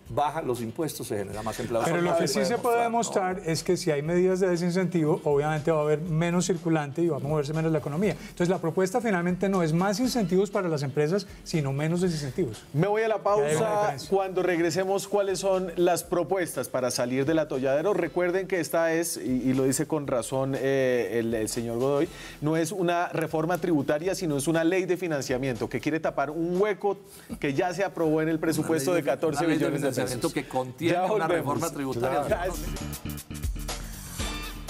baja los impuestos se genera más empleo. Pero lo que sí se puede demostrar es que si hay medidas de desincentivo, obviamente va a haber menos circulante y va a moverse menos la economía. Entonces la propuesta finalmente no es más incentivos para las empresas, sino menos desincentivos. Me voy a la pausa. Cuando regresemos, ¿cuáles son las propuestas para salir del atolladero? Recuerden que esta es, y lo dice con razón el señor Godoy, no es una reforma tributaria, sino es una ley de financiamiento que quiere tapar un hueco que ya se aprobó en el presupuesto de 14 billones de pesos. Que contiene una reforma tributaria. Claro.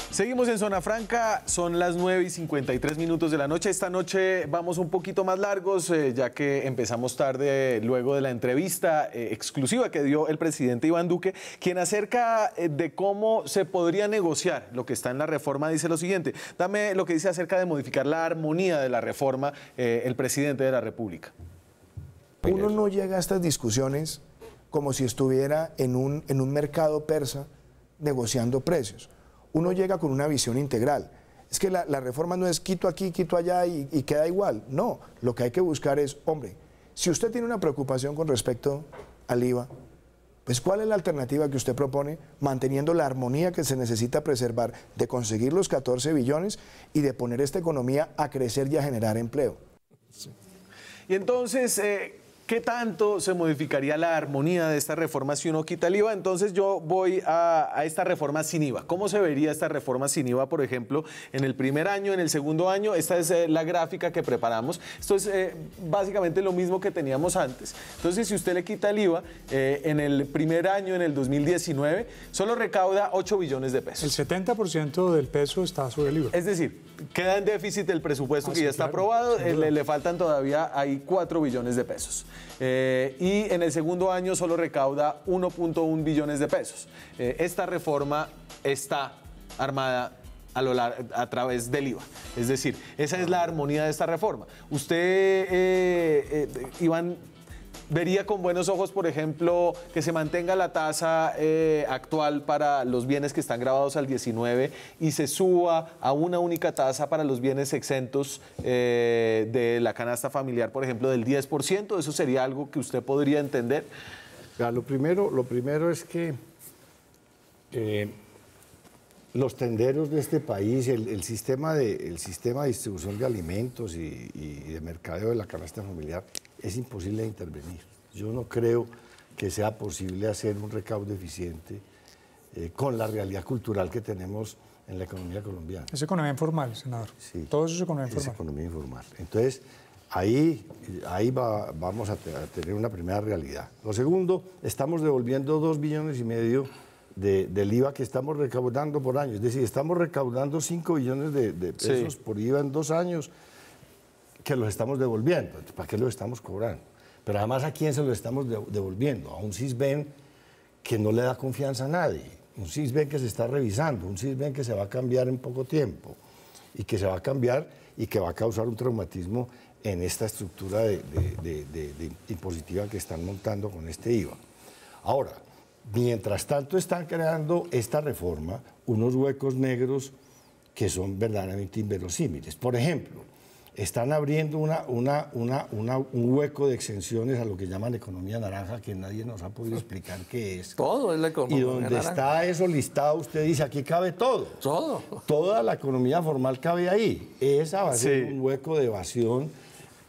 Seguimos en Zona Franca, son las 9:53 de la noche. Esta noche vamos un poquito más largos, ya que empezamos tarde luego de la entrevista exclusiva que dio el presidente Iván Duque, quien acerca de cómo se podría negociar lo que está en la reforma dice lo siguiente. Dame lo que dice acerca de modificar la armonía de la reforma el presidente de la República. Uno no llega a estas discusiones como si estuviera en un mercado persa negociando precios. Uno llega con una visión integral. Es que la reforma no es quito aquí, quito allá y queda igual. No, lo que hay que buscar es, hombre, si usted tiene una preocupación con respecto al IVA, pues ¿cuál es la alternativa que usted propone manteniendo la armonía que se necesita preservar de conseguir los 14 billones y de poner esta economía a crecer y a generar empleo? Sí. Y entonces, ¿qué tanto se modificaría la armonía de esta reforma si uno quita el IVA? Entonces yo voy a esta reforma sin IVA. ¿Cómo se vería esta reforma sin IVA, por ejemplo, en el primer año, en el segundo año? Esta es la gráfica que preparamos. Esto es básicamente lo mismo que teníamos antes. Entonces, si usted le quita el IVA, en el primer año, en el 2019, solo recauda 8 billones de pesos. El 70% del peso está sobre el IVA. Es decir, queda en déficit el presupuesto que ya está aprobado, le faltan todavía ahí 4 billones de pesos. Y en el segundo año solo recauda 1.1 billones de pesos. Esta reforma está armada a través del IVA. Es decir, esa es la armonía de esta reforma. Usted, Iván, ¿vería con buenos ojos, por ejemplo, que se mantenga la tasa actual para los bienes que están grabados al 19 y se suba a una única tasa para los bienes exentos de la canasta familiar, por ejemplo, del 10%? ¿Eso sería algo que usted podría entender? Lo primero es que los tenderos de este país, el sistema de distribución de alimentos y de mercadeo de la canasta familiar, es imposible de intervenir. Yo no creo que sea posible hacer un recaudo eficiente con la realidad cultural que tenemos en la economía colombiana. Es economía informal, senador. Sí, todo eso es economía informal. Es economía informal. Entonces, ahí vamos a tener una primera realidad. Lo segundo, estamos devolviendo 2,5 billones del IVA que estamos recaudando por año. Es decir, estamos recaudando 5 billones de pesos por IVA en 2 años, que los estamos devolviendo. ¿Para qué los estamos cobrando? Pero además, ¿a quién se los estamos devolviendo? A un Sisbén que no le da confianza a nadie, un Sisbén que se está revisando, un Sisbén que se va a cambiar en poco tiempo y que se va a cambiar y que va a causar un traumatismo en esta estructura impositiva que están montando con este IVA. Ahora, mientras tanto están creando esta reforma unos huecos negros que son verdaderamente inverosímiles. Por ejemplo, están abriendo un hueco de exenciones a lo que llaman economía naranja, que nadie nos ha podido explicar qué es. Todo es la economía naranja. Y donde está eso listado, usted dice, aquí cabe todo. Todo. Toda la economía formal cabe ahí. Esa va a ser un hueco de evasión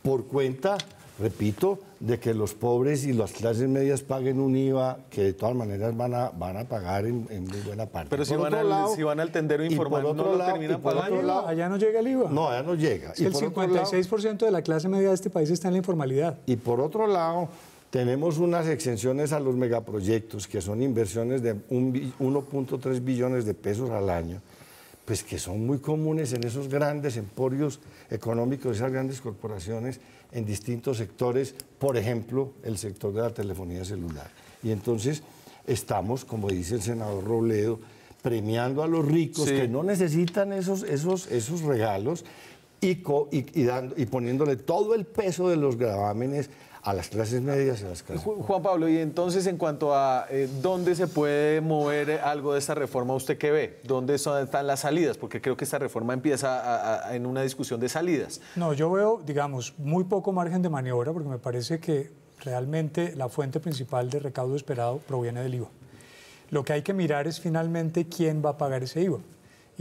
por cuenta, repito, de que los pobres y las clases medias paguen un IVA que de todas maneras van a pagar en muy buena parte. Pero si van al tendero informal, ¿no lo terminan pagando? Allá no llega el IVA. No, allá no llega. Es que el 56% de la clase media de este país está en la informalidad. Y por otro lado, tenemos unas exenciones a los megaproyectos, que son inversiones de 1.3 billones de pesos al año, pues que son muy comunes en esos grandes emporios económicos, esas grandes corporaciones en distintos sectores, por ejemplo, el sector de la telefonía celular. Y entonces estamos, como dice el senador Robledo, premiando a los ricos que no necesitan esos regalos y poniéndole todo el peso de los gravámenes a las clases medias y a las clases. Juan Pablo, y entonces en cuanto a dónde se puede mover algo de esta reforma, ¿usted qué ve? ¿Dónde están las salidas? Porque creo que esta reforma empieza en una discusión de salidas. No, yo veo, digamos, muy poco margen de maniobra, porque me parece que realmente la fuente principal de recaudo esperado proviene del IVA. Lo que hay que mirar es finalmente quién va a pagar ese IVA.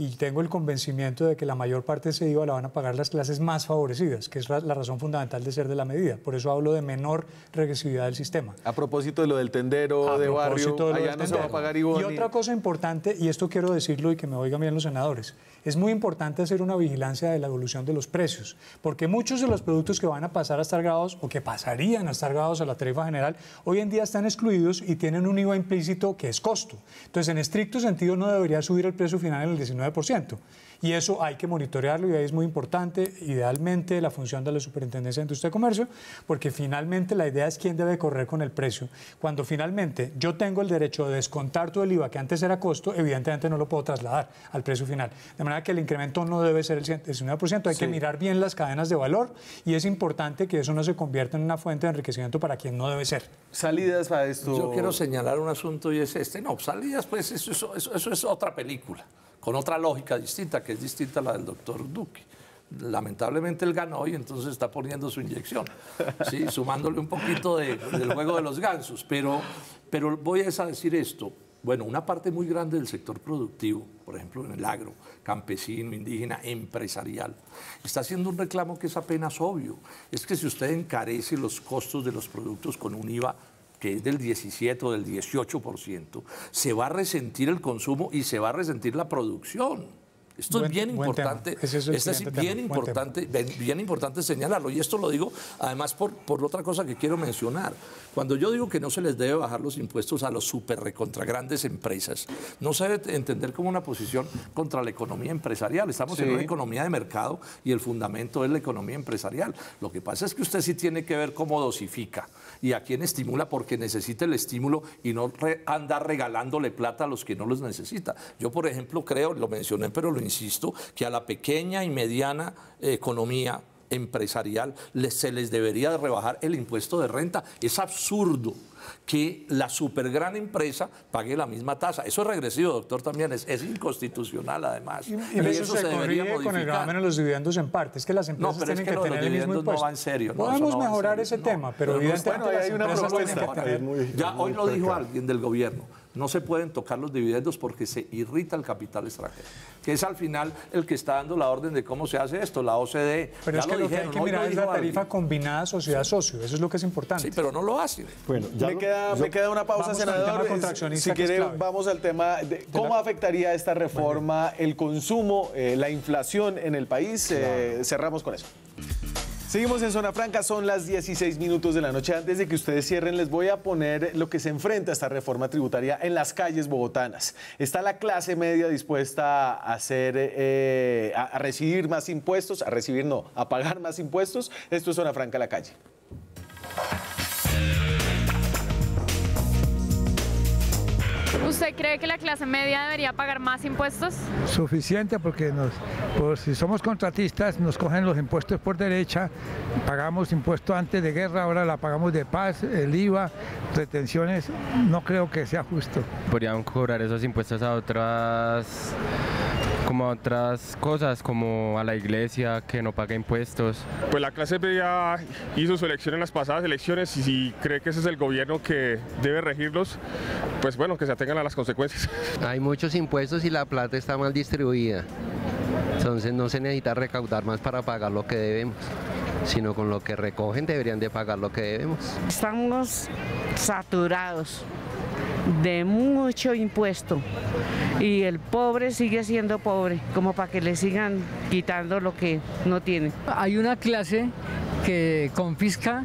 Y tengo el convencimiento de que la mayor parte de ese IVA la van a pagar las clases más favorecidas, que es la razón fundamental de ser de la medida. Por eso hablo de menor regresividad del sistema. A propósito de lo del tendero de barrio, allá no se va a pagar IVA. Y otra cosa importante, y esto quiero decirlo y que me oigan bien los senadores, es muy importante hacer una vigilancia de la evolución de los precios, porque muchos de los productos que van a pasar a estar grabados o que pasarían a estar grabados a la tarifa general, hoy en día están excluidos y tienen un IVA implícito que es costo. Entonces, en estricto sentido, no debería subir el precio final en el 19%, 19%. Y eso hay que monitorearlo y ahí es muy importante, idealmente, la función de la Superintendencia de Industria y Comercio, porque finalmente la idea es quién debe correr con el precio. Cuando finalmente yo tengo el derecho de descontar todo el IVA que antes era costo, evidentemente no lo puedo trasladar al precio final. De manera que el incremento no debe ser el 19%, hay que mirar bien las cadenas de valor y es importante que eso no se convierta en una fuente de enriquecimiento para quien no debe ser. Salidas para esto. Yo quiero señalar un asunto y es este. No, salidas, pues eso es otra película, con otra lógica distinta, que es distinta a la del doctor Duque. Lamentablemente él ganó y entonces está poniendo su inyección, ¿sí? Sumándole un poquito del juego de los gansos. Pero voy a decir esto. Bueno, una parte muy grande del sector productivo, por ejemplo en el agro, campesino, indígena, empresarial, está haciendo un reclamo que es apenas obvio. Es que si usted encarece los costos de los productos con un IVA que es del 17 o del 18%, se va a resentir el consumo y se va a resentir la producción. Esto es bien importante, bien importante señalarlo. Y esto lo digo además por otra cosa que quiero mencionar. Cuando yo digo que no se les debe bajar los impuestos a los súper recontra grandes empresas, no se debe entender como una posición contra la economía empresarial. Estamos en una economía de mercado y el fundamento es la economía empresarial. Lo que pasa es que usted sí tiene que ver cómo dosifica y a quién estimula, porque necesita el estímulo y no andar regalándole plata a los que no los necesita. Yo, por ejemplo, creo, lo mencioné, pero lo insisto, que a la pequeña y mediana economía empresarial se les debería de rebajar el impuesto de renta. Es absurdo que la supergran empresa pague la misma tasa. Eso es regresivo, doctor, también es inconstitucional, además. Y eso se debería modificar con el gravamen de los dividendos en parte. Es que las empresas tienen que tener el mismo impuesto. No va en serio. Podemos mejorar ese tema, pero evidentemente hay una propuesta. Ya hoy lo dijo alguien del gobierno. No se pueden tocar los dividendos porque se irrita el capital extranjero, que es al final el que está dando la orden de cómo se hace esto, la OCDE. Pero es que lo que hay que mirar es la tarifa combinada sociedad-socio, eso es lo que es importante. Sí, pero no lo hacen. Bueno, me queda una pausa, senador. Si quiere, vamos al tema de cómo afectaría esta reforma el consumo, la inflación en el país. Cerramos con eso. Seguimos en Zona Franca, son las 16 minutos de la noche. Antes de que ustedes cierren, les voy a poner lo que se enfrenta a esta reforma tributaria en las calles bogotanas. Está la clase media dispuesta a recibir más impuestos, a pagar más impuestos. Esto es Zona Franca, la calle. ¿Usted cree que la clase media debería pagar más impuestos? Suficiente, porque si somos contratistas nos cogen los impuestos por derecha, pagamos impuestos antes de guerra, ahora la pagamos de paz, el IVA, retenciones, no creo que sea justo. Podrían cobrar esos impuestos a otras cosas, como a la iglesia que no paga impuestos. Pues la clase media hizo su elección en las pasadas elecciones y si cree que ese es el gobierno que debe regirlos, pues bueno, que se atengan a las consecuencias. Hay muchos impuestos y la plata está mal distribuida, entonces no se necesita recaudar más para pagar lo que debemos, sino con lo que recogen deberían de pagar lo que debemos. Estamos saturados de mucho impuesto y el pobre sigue siendo pobre, como para que le sigan quitando lo que no tiene. Hay una clase que confisca,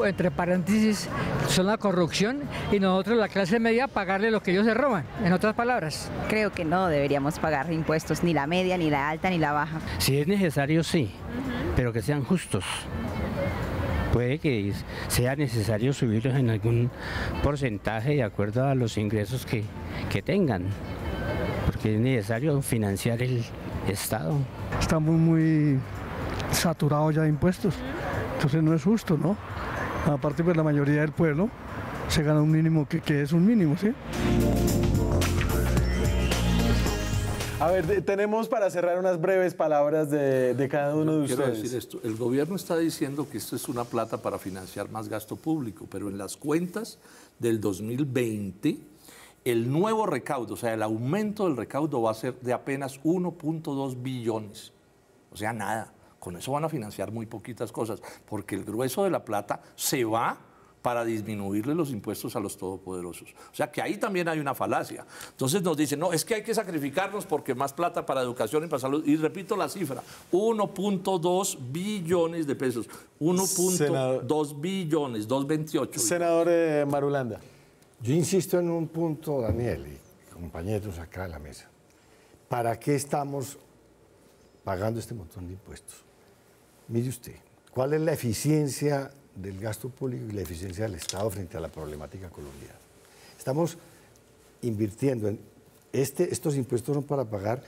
entre paréntesis, son la corrupción, y nosotros, la clase media, pagarle lo que ellos se roban, en otras palabras. Creo que no deberíamos pagar impuestos, ni la media, ni la alta, ni la baja. Si es necesario, sí, pero que sean justos. Puede que sea necesario subirlos en algún porcentaje de acuerdo a los ingresos que tengan, porque es necesario financiar el Estado. Estamos muy saturados ya de impuestos, entonces no es justo, ¿no? Aparte, pues la mayoría del pueblo se gana un mínimo que es un mínimo, ¿sí? A ver, tenemos para cerrar unas breves palabras de cada uno de ustedes. Quiero decir esto, el gobierno está diciendo que esto es una plata para financiar más gasto público, pero en las cuentas del 2020, el nuevo recaudo, o sea, el aumento del recaudo va a ser de apenas 1.2 billones, o sea, nada. Con eso van a financiar muy poquitas cosas, porque el grueso de la plata se va para disminuirle los impuestos a los todopoderosos. O sea que ahí también hay una falacia. Entonces nos dicen, no, es que hay que sacrificarnos porque más plata para educación y para salud. Y repito la cifra, 1.2 billones de pesos. 1.2 billones, 2.28. Senador Marulanda. Yo insisto en un punto, Daniel y compañeros acá en la mesa. ¿para qué estamos pagando este montón de impuestos? Mire usted, ¿cuál es la eficiencia del gasto público y la eficiencia del Estado frente a la problemática colombiana? Estamos invirtiendo en estos impuestos son para pagar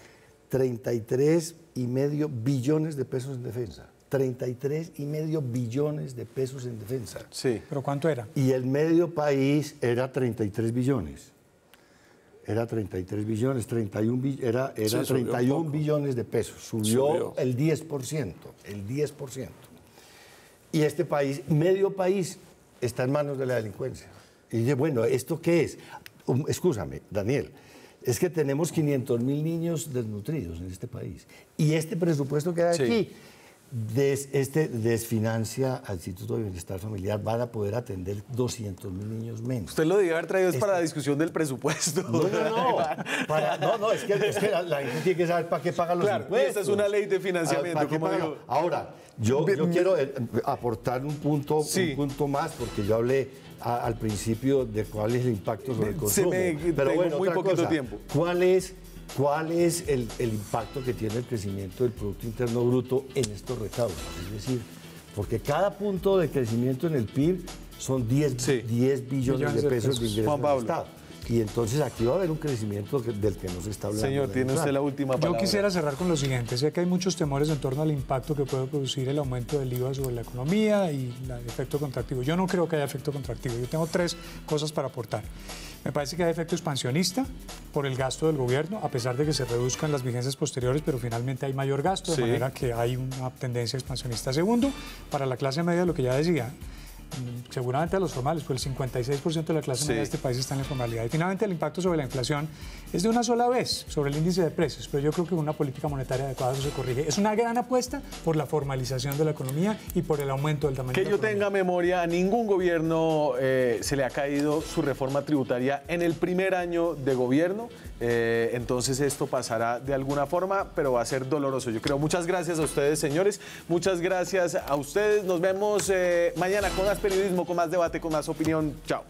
33,5 billones de pesos en defensa. 33,5 billones de pesos en defensa. Sí. ¿Pero cuánto era? Y el medio país era 33 billones. Era 33 billones, 31 era Sí, 31 billones de pesos. Subió el 10%, el 10%. Y este país, medio país, está en manos de la delincuencia. Y dice, bueno, ¿esto qué es? Excúsame, Daniel, es que tenemos 500,000 niños desnutridos en este país. Y este presupuesto que hay aquí desfinancia al Instituto de Bienestar Familiar. Van a poder atender 200,000 niños menos. Usted lo debía haber traído para la discusión del presupuesto. No, es que la gente tiene que saber para qué pagan los impuestos. Esta es una ley de financiamiento, como digo. Ahora, yo quiero aportar un punto más, porque yo hablé al principio de cuál es el impacto sobre el consumo. Pero bueno, muy poquito tiempo. ¿Cuál es el impacto que tiene el crecimiento del Producto Interno Bruto en estos recaudos? Es decir, porque cada punto de crecimiento en el PIB son 10 billones de pesos de ingresos del Estado. Y entonces aquí va a haber un crecimiento del que no se está hablando. Señor, tiene usted la última palabra. Yo quisiera cerrar con lo siguiente. Sé que hay muchos temores en torno al impacto que puede producir el aumento del IVA sobre la economía y el efecto contractivo. Yo no creo que haya efecto contractivo. Yo tengo 3 cosas para aportar. Me parece que hay efecto expansionista por el gasto del gobierno, a pesar de que se reduzcan las vigencias posteriores, pero finalmente hay mayor gasto, de manera que hay una tendencia expansionista. Segundo, para la clase media, lo que ya decía, seguramente a los formales, pues el 56% de la clase media de este país está en la informalidad. Y finalmente el impacto sobre la inflación es de una sola vez sobre el índice de precios, pero yo creo que con una política monetaria adecuada eso se corrige. Es una gran apuesta por la formalización de la economía y por el aumento del tamaño de la economía. Que yo tenga memoria, a ningún gobierno se le ha caído su reforma tributaria en el primer año de gobierno, entonces esto pasará de alguna forma, pero va a ser doloroso, yo creo. Muchas gracias a ustedes, señores, muchas gracias a ustedes. Nos vemos mañana con más periodismo, con más debate, con más opinión. Chao.